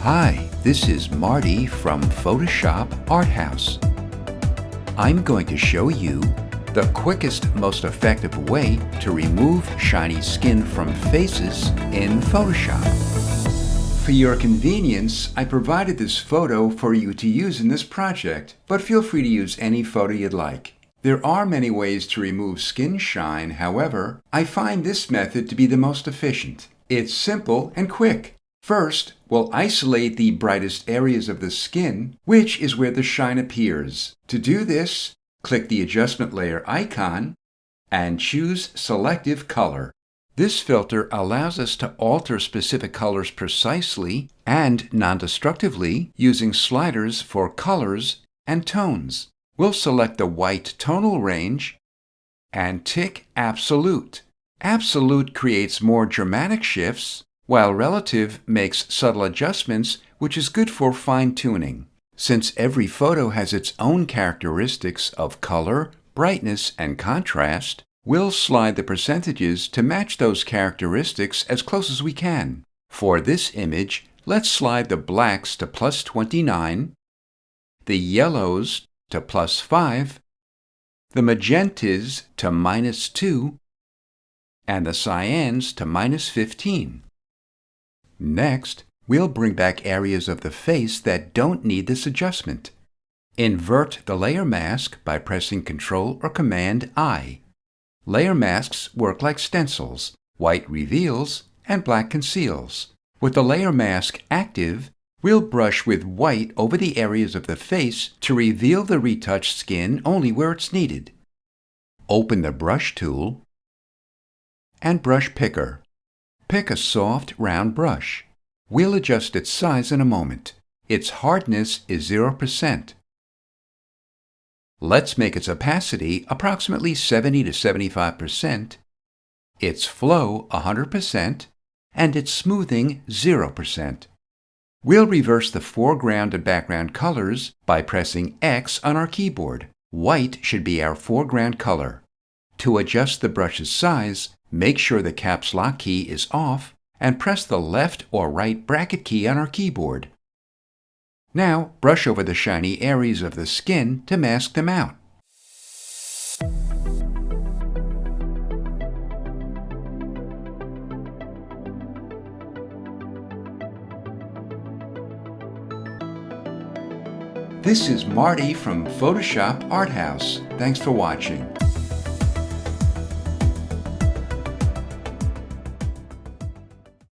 Hi, this is Marty from Photoshop Arthouse. I'm going to show you the quickest, most effective way to remove shiny skin from faces in Photoshop. For your convenience, I provided this photo for you to use in this project, but feel free to use any photo you'd like. There are many ways to remove skin shine, however, I find this method to be the most efficient. It's simple and quick. First, we'll isolate the brightest areas of the skin, which is where the shine appears. To do this, click the adjustment layer icon and choose Selective Color. This filter allows us to alter specific colors precisely and non-destructively using sliders for colors and tones. We'll select the white tonal range and tick Absolute. Absolute creates more dramatic shifts, while Relative makes subtle adjustments, which is good for fine-tuning. Since every photo has its own characteristics of color, brightness, and contrast, we'll slide the percentages to match those characteristics as close as we can. For this image, let's slide the blacks to +29, the yellows to +5, the magentas to -2, and the cyans to -15. Next, we'll bring back areas of the face that don't need this adjustment. Invert the layer mask by pressing Ctrl or Command-I. Layer masks work like stencils. White reveals and black conceals. With the layer mask active, we'll brush with white over the areas of the face to reveal the retouched skin only where it's needed. Open the Brush tool and Brush Picker. Pick a soft, round brush. We'll adjust its size in a moment. Its hardness is 0%. Let's make its opacity approximately 70 to 75%, its flow 100%, and its smoothing 0%. We'll reverse the foreground and background colors by pressing X on our keyboard. White should be our foreground color. To adjust the brush's size, make sure the caps lock key is off and press the left or right bracket key on our keyboard. Now, brush over the shiny areas of the skin to mask them out. This is Marty from Photoshop Arthouse. Thanks for watching.